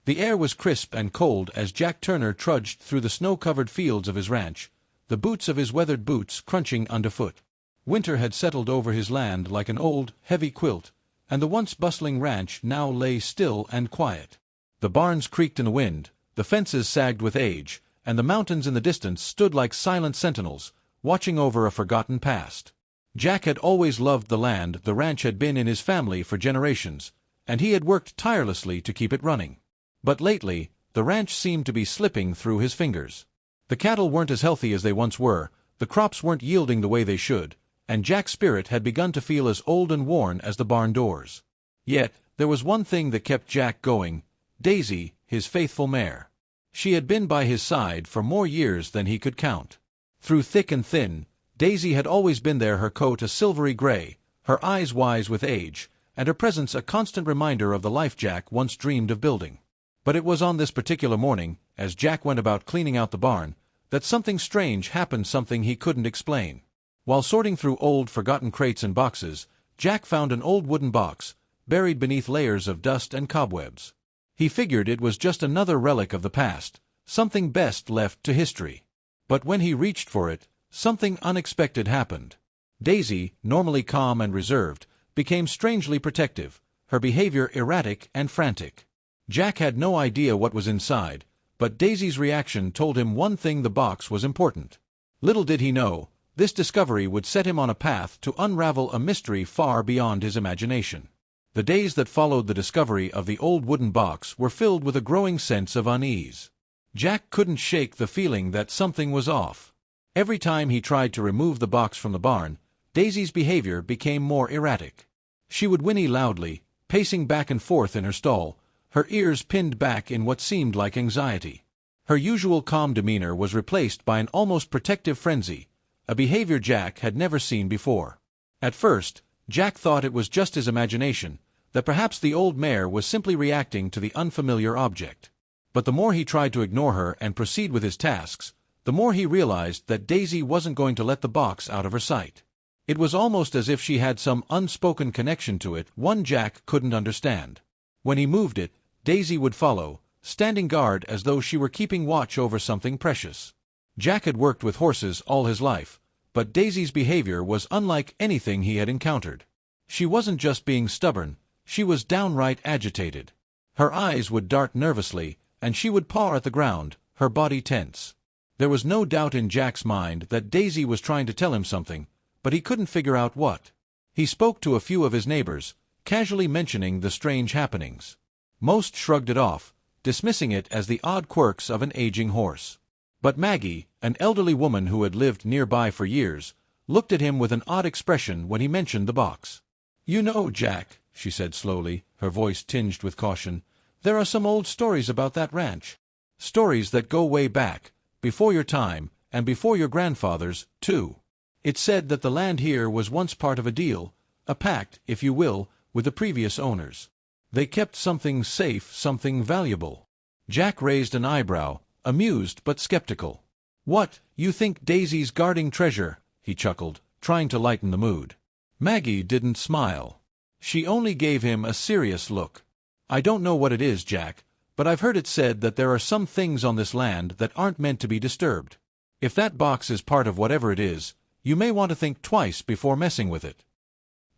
The air was crisp and cold as Jack Turner trudged through the snow-covered fields of his ranch, the boots of his weathered boots crunching underfoot. Winter had settled over his land like an old, heavy quilt, and the once bustling ranch now lay still and quiet. The barns creaked in the wind, the fences sagged with age, and the mountains in the distance stood like silent sentinels, watching over a forgotten past. Jack had always loved the land. The ranch had been in his family for generations, and he had worked tirelessly to keep it running. But lately, the ranch seemed to be slipping through his fingers. The cattle weren't as healthy as they once were, the crops weren't yielding the way they should, and Jack's spirit had begun to feel as old and worn as the barn doors. Yet, there was one thing that kept Jack going: Daisy, his faithful mare. She had been by his side for more years than he could count. Through thick and thin, Daisy had always been there, her coat a silvery gray, her eyes wise with age, and her presence a constant reminder of the life Jack once dreamed of building. But it was on this particular morning, as Jack went about cleaning out the barn, that something strange happened, something he couldn't explain. While sorting through old, forgotten crates and boxes, Jack found an old wooden box, buried beneath layers of dust and cobwebs. He figured it was just another relic of the past, something best left to history. But when he reached for it, something unexpected happened. Daisy, normally calm and reserved, became strangely protective, her behavior erratic and frantic. Jack had no idea what was inside, but Daisy's reaction told him one thing: the box was important. Little did he know, this discovery would set him on a path to unravel a mystery far beyond his imagination. The days that followed the discovery of the old wooden box were filled with a growing sense of unease. Jack couldn't shake the feeling that something was off. Every time he tried to remove the box from the barn, Daisy's behavior became more erratic. She would whinny loudly, pacing back and forth in her stall, her ears pinned back in what seemed like anxiety. Her usual calm demeanor was replaced by an almost protective frenzy, a behavior Jack had never seen before. At first, Jack thought it was just his imagination, that perhaps the old mare was simply reacting to the unfamiliar object. But the more he tried to ignore her and proceed with his tasks, the more he realized that Daisy wasn't going to let the box out of her sight. It was almost as if she had some unspoken connection to it, one Jack couldn't understand. When he moved it, Daisy would follow, standing guard as though she were keeping watch over something precious. Jack had worked with horses all his life, but Daisy's behavior was unlike anything he had encountered. She wasn't just being stubborn, she was downright agitated. Her eyes would dart nervously, and she would paw at the ground, her body tense. There was no doubt in Jack's mind that Daisy was trying to tell him something, but he couldn't figure out what. He spoke to a few of his neighbors, casually mentioning the strange happenings. Most shrugged it off, dismissing it as the odd quirks of an aging horse. But Maggie, an elderly woman who had lived nearby for years, looked at him with an odd expression when he mentioned the box. "You know, Jack," she said slowly, her voice tinged with caution, "there are some old stories about that ranch. Stories that go way back, before your time, and before your grandfather's, too. It's said that the land here was once part of a deal, a pact, if you will, with the previous owners. They kept something safe, something valuable." Jack raised an eyebrow, amused but skeptical. "What, you think Daisy's guarding treasure?" he chuckled, trying to lighten the mood. Maggie didn't smile. She only gave him a serious look. "I don't know what it is, Jack, but I've heard it said that there are some things on this land that aren't meant to be disturbed. If that box is part of whatever it is, you may want to think twice before messing with it."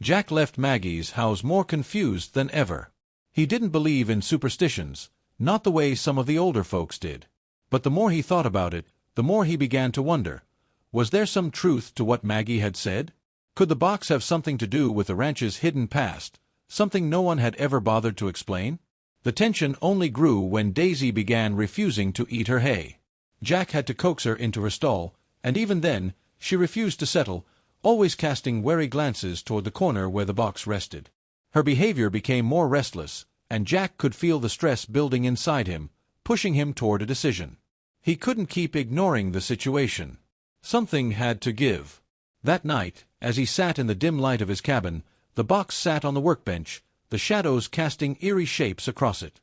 Jack left Maggie's house more confused than ever. He didn't believe in superstitions, not the way some of the older folks did. But the more he thought about it, the more he began to wonder. Was there some truth to what Maggie had said? Could the box have something to do with the ranch's hidden past, something no one had ever bothered to explain? The tension only grew when Daisy began refusing to eat her hay. Jack had to coax her into her stall, and even then, she refused to settle, always casting wary glances toward the corner where the box rested. Her behavior became more restless, and Jack could feel the stress building inside him, pushing him toward a decision. He couldn't keep ignoring the situation. Something had to give. That night, as he sat in the dim light of his cabin, the box sat on the workbench, the shadows casting eerie shapes across it.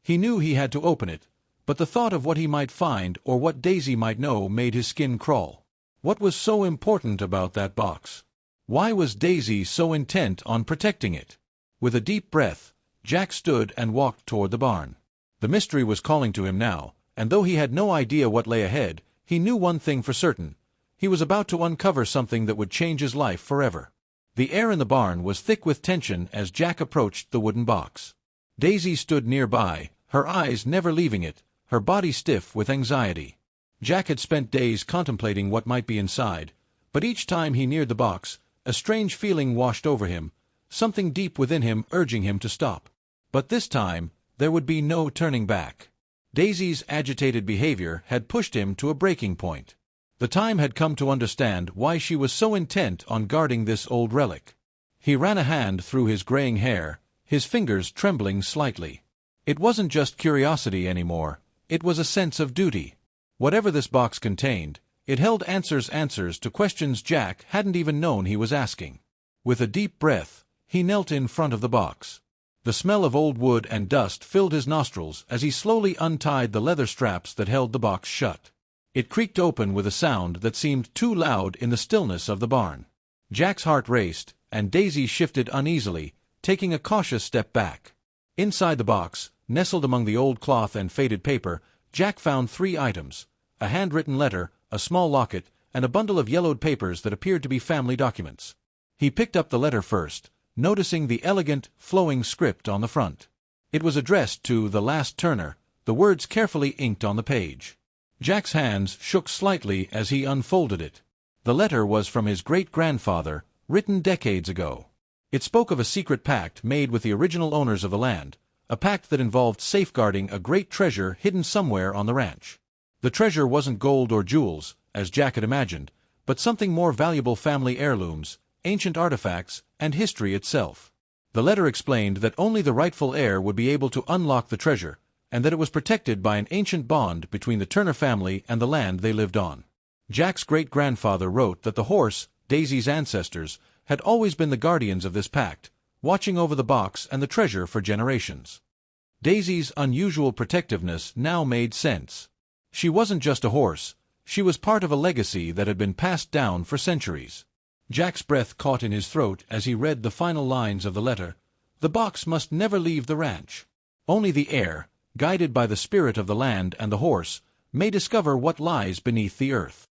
He knew he had to open it, but the thought of what he might find or what Daisy might know made his skin crawl. What was so important about that box? Why was Daisy so intent on protecting it? With a deep breath, Jack stood and walked toward the barn. The mystery was calling to him now, and though he had no idea what lay ahead, he knew one thing for certain. He was about to uncover something that would change his life forever. The air in the barn was thick with tension as Jack approached the wooden box. Daisy stood nearby, her eyes never leaving it, her body stiff with anxiety. Jack had spent days contemplating what might be inside, but each time he neared the box, a strange feeling washed over him, something deep within him urging him to stop. But this time, there would be no turning back. Daisy's agitated behavior had pushed him to a breaking point. The time had come to understand why she was so intent on guarding this old relic. He ran a hand through his graying hair, his fingers trembling slightly. It wasn't just curiosity anymore, it was a sense of duty. Whatever this box contained, it held answers to questions Jack hadn't even known he was asking. With a deep breath, he knelt in front of the box. The smell of old wood and dust filled his nostrils as he slowly untied the leather straps that held the box shut. It creaked open with a sound that seemed too loud in the stillness of the barn. Jack's heart raced, and Daisy shifted uneasily, taking a cautious step back. Inside the box, nestled among the old cloth and faded paper, Jack found 3 items: a handwritten letter, a small locket, and a bundle of yellowed papers that appeared to be family documents. He picked up the letter first, noticing the elegant, flowing script on the front. It was addressed to the last Turner, the words carefully inked on the page. Jack's hands shook slightly as he unfolded it. The letter was from his great-grandfather, written decades ago. It spoke of a secret pact made with the original owners of the land, a pact that involved safeguarding a great treasure hidden somewhere on the ranch. The treasure wasn't gold or jewels, as Jack had imagined, but something more valuable: family heirlooms, ancient artifacts, and history itself. The letter explained that only the rightful heir would be able to unlock the treasure, and that it was protected by an ancient bond between the Turner family and the land they lived on. Jack's great-grandfather wrote that the horse, Daisy's ancestors, had always been the guardians of this pact, watching over the box and the treasure for generations. Daisy's unusual protectiveness now made sense. She wasn't just a horse, she was part of a legacy that had been passed down for centuries. Jack's breath caught in his throat as he read the final lines of the letter. The box must never leave the ranch. Only the heir, guided by the spirit of the land and the horse, may discover what lies beneath the earth.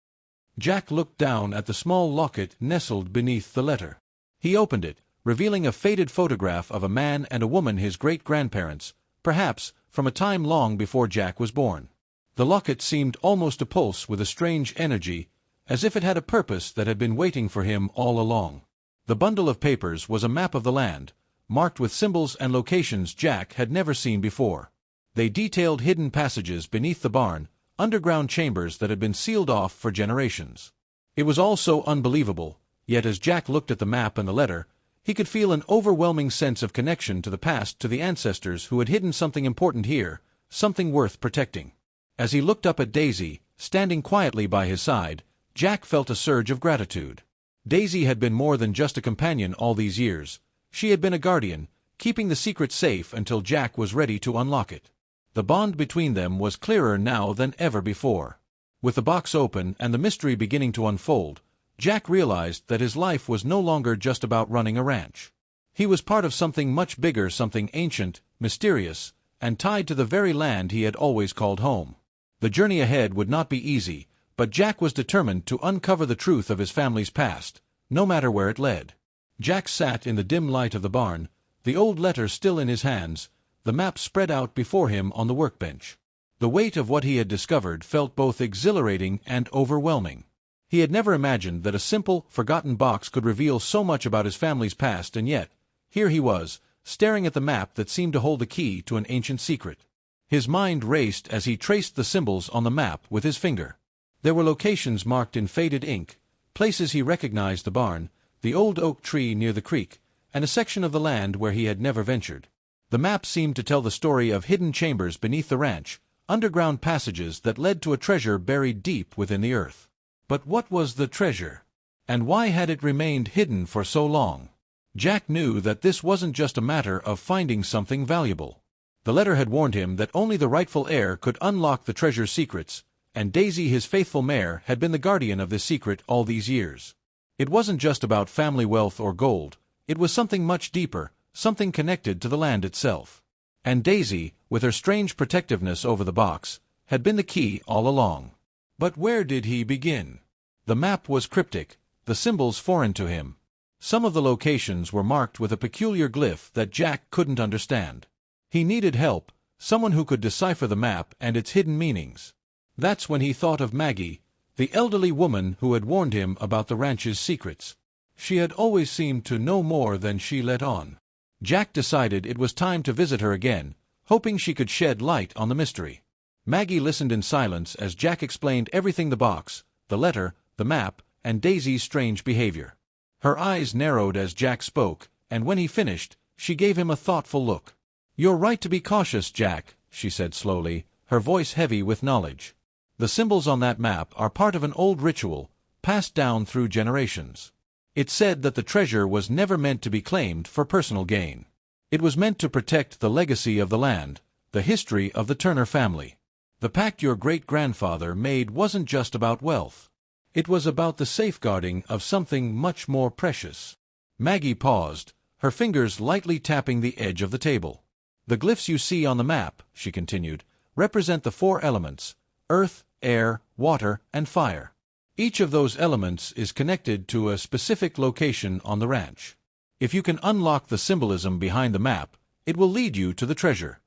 Jack looked down at the small locket nestled beneath the letter. He opened it, revealing a faded photograph of a man and a woman, his great-grandparents, perhaps from a time long before Jack was born. The locket seemed almost to pulse with a strange energy, as if it had a purpose that had been waiting for him all along. The bundle of papers was a map of the land, marked with symbols and locations Jack had never seen before. They detailed hidden passages beneath the barn, underground chambers that had been sealed off for generations. It was all so unbelievable, yet as Jack looked at the map and the letter, he could feel an overwhelming sense of connection to the past, to the ancestors who had hidden something important here, something worth protecting. As he looked up at Daisy, standing quietly by his side, Jack felt a surge of gratitude. Daisy had been more than just a companion all these years. She had been a guardian, keeping the secret safe until Jack was ready to unlock it. The bond between them was clearer now than ever before. With the box open and the mystery beginning to unfold, Jack realized that his life was no longer just about running a ranch. He was part of something much bigger, something ancient, mysterious, and tied to the very land he had always called home. The journey ahead would not be easy, but Jack was determined to uncover the truth of his family's past, no matter where it led. Jack sat in the dim light of the barn, the old letter still in his hands, the map spread out before him on the workbench. The weight of what he had discovered felt both exhilarating and overwhelming. He had never imagined that a simple, forgotten box could reveal so much about his family's past, and yet, here he was, staring at the map that seemed to hold the key to an ancient secret. His mind raced as he traced the symbols on the map with his finger. There were locations marked in faded ink, places he recognized: the barn, the old oak tree near the creek, and a section of the land where he had never ventured. The map seemed to tell the story of hidden chambers beneath the ranch, underground passages that led to a treasure buried deep within the earth. But what was the treasure? And why had it remained hidden for so long? Jack knew that this wasn't just a matter of finding something valuable. The letter had warned him that only the rightful heir could unlock the treasure's secrets, and Daisy, his faithful mare, had been the guardian of this secret all these years. It wasn't just about family wealth or gold, it was something much deeper, something connected to the land itself. And Daisy, with her strange protectiveness over the box, had been the key all along. But where did he begin? The map was cryptic, the symbols foreign to him. Some of the locations were marked with a peculiar glyph that Jack couldn't understand. He needed help, someone who could decipher the map and its hidden meanings. That's when he thought of Maggie, the elderly woman who had warned him about the ranch's secrets. She had always seemed to know more than she let on. Jack decided it was time to visit her again, hoping she could shed light on the mystery. Maggie listened in silence as Jack explained everything: the box, the letter, the map, and Daisy's strange behavior. Her eyes narrowed as Jack spoke, and when he finished, she gave him a thoughtful look. "You're right to be cautious, Jack," she said slowly, her voice heavy with knowledge. "The symbols on that map are part of an old ritual, passed down through generations. It said that the treasure was never meant to be claimed for personal gain. It was meant to protect the legacy of the land, the history of the Turner family. The pact your great-grandfather made wasn't just about wealth. It was about the safeguarding of something much more precious." Maggie paused, her fingers lightly tapping the edge of the table. "The glyphs you see on the map," she continued, "represent the 4 elements: earth, air, water, and fire. Each of those elements is connected to a specific location on the ranch. If you can unlock the symbolism behind the map, it will lead you to the treasure."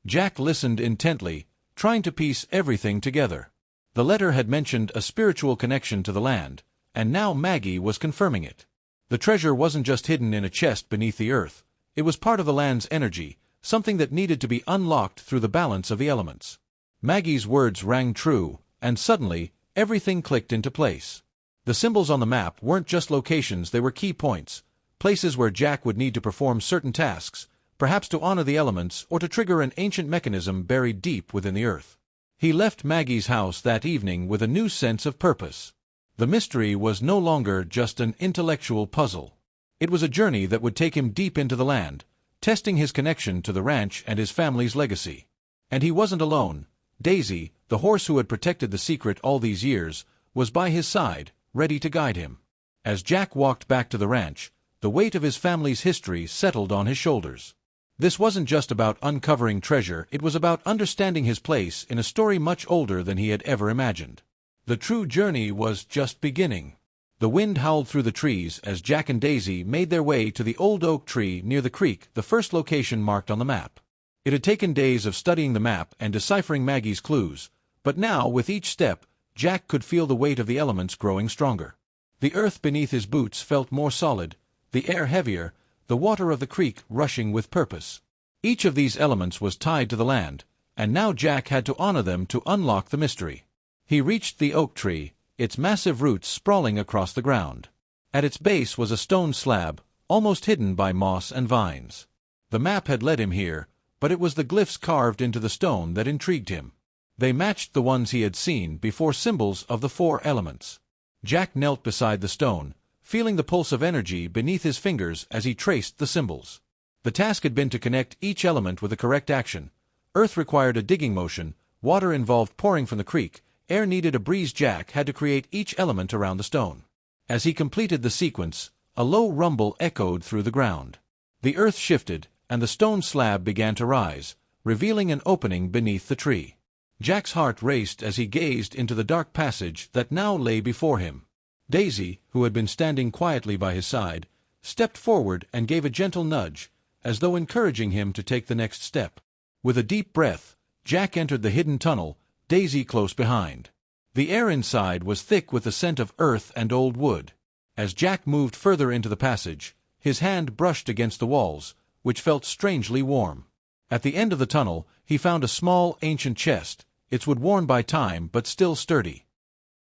Jack listened intently, trying to piece everything together. The letter had mentioned a spiritual connection to the land, and now Maggie was confirming it. The treasure wasn't just hidden in a chest beneath the earth, it was part of the land's energy, something that needed to be unlocked through the balance of the elements. Maggie's words rang true, and suddenly, everything clicked into place. The symbols on the map weren't just locations, they were key points, places where Jack would need to perform certain tasks, perhaps to honor the elements or to trigger an ancient mechanism buried deep within the earth. He left Maggie's house that evening with a new sense of purpose. The mystery was no longer just an intellectual puzzle. It was a journey that would take him deep into the land, testing his connection to the ranch and his family's legacy. And he wasn't alone. Daisy, the horse who had protected the secret all these years, was by his side, ready to guide him. As Jack walked back to the ranch, the weight of his family's history settled on his shoulders. This wasn't just about uncovering treasure, it was about understanding his place in a story much older than he had ever imagined. The true journey was just beginning. The wind howled through the trees as Jack and Daisy made their way to the old oak tree near the creek, the first location marked on the map. It had taken days of studying the map and deciphering Maggie's clues, but now, with each step, Jack could feel the weight of the elements growing stronger. The earth beneath his boots felt more solid, the air heavier, the water of the creek rushing with purpose. Each of these elements was tied to the land, and now Jack had to honor them to unlock the mystery. He reached the oak tree, its massive roots sprawling across the ground. At its base was a stone slab, almost hidden by moss and vines. The map had led him here, but it was the glyphs carved into the stone that intrigued him. They matched the ones he had seen before, symbols of the 4 elements. Jack knelt beside the stone, feeling the pulse of energy beneath his fingers as he traced the symbols. The task had been to connect each element with the correct action. Earth required a digging motion, water involved pouring from the creek, air needed a breeze. Jack had to create each element around the stone. As he completed the sequence, a low rumble echoed through the ground. The earth shifted, and the stone slab began to rise, revealing an opening beneath the tree. Jack's heart raced as he gazed into the dark passage that now lay before him. Daisy, who had been standing quietly by his side, stepped forward and gave a gentle nudge, as though encouraging him to take the next step. With a deep breath, Jack entered the hidden tunnel, Daisy close behind. The air inside was thick with the scent of earth and old wood. As Jack moved further into the passage, his hand brushed against the walls, which felt strangely warm. At the end of the tunnel, he found a small, ancient chest, its wood worn by time but still sturdy.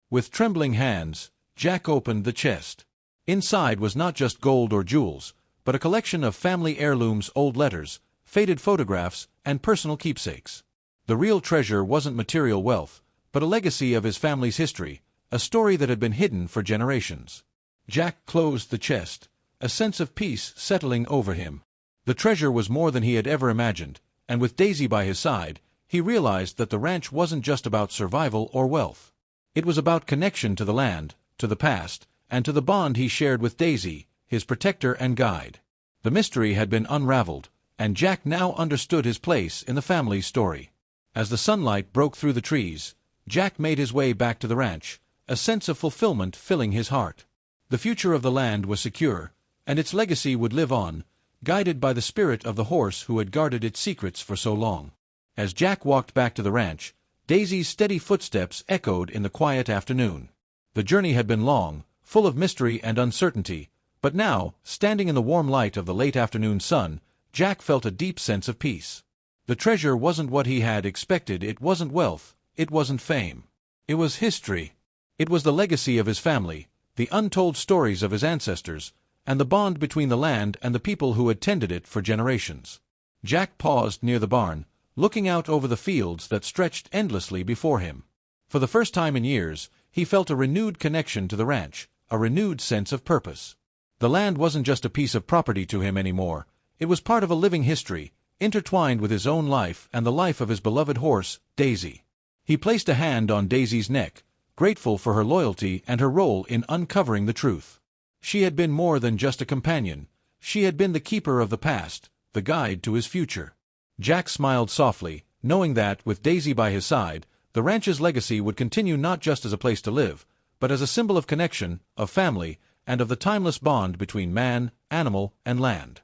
With trembling hands, Jack opened the chest. Inside was not just gold or jewels, but a collection of family heirlooms, old letters, faded photographs, and personal keepsakes. The real treasure wasn't material wealth, but a legacy of his family's history, a story that had been hidden for generations. Jack closed the chest, a sense of peace settling over him. The treasure was more than he had ever imagined, and with Daisy by his side, he realized that the ranch wasn't just about survival or wealth. It was about connection to the land, to the past, and to the bond he shared with Daisy, his protector and guide. The mystery had been unraveled, and Jack now understood his place in the family's story. As the sunlight broke through the trees, Jack made his way back to the ranch, a sense of fulfillment filling his heart. The future of the land was secure, and its legacy would live on, guided by the spirit of the horse who had guarded its secrets for so long. As Jack walked back to the ranch, Daisy's steady footsteps echoed in the quiet afternoon. The journey had been long, full of mystery and uncertainty, but now, standing in the warm light of the late afternoon sun, Jack felt a deep sense of peace. The treasure wasn't what he had expected, it wasn't wealth, it wasn't fame. It was history. It was the legacy of his family, the untold stories of his ancestors, and the bond between the land and the people who had tended it for generations. Jack paused near the barn, looking out over the fields that stretched endlessly before him. For the first time in years, he felt a renewed connection to the ranch, a renewed sense of purpose. The land wasn't just a piece of property to him anymore, it was part of a living history, intertwined with his own life and the life of his beloved horse, Daisy. He placed a hand on Daisy's neck, grateful for her loyalty and her role in uncovering the truth. She had been more than just a companion, she had been the keeper of the past, the guide to his future. Jack smiled softly, knowing that, with Daisy by his side, the ranch's legacy would continue not just as a place to live, but as a symbol of connection, of family, and of the timeless bond between man, animal, and land.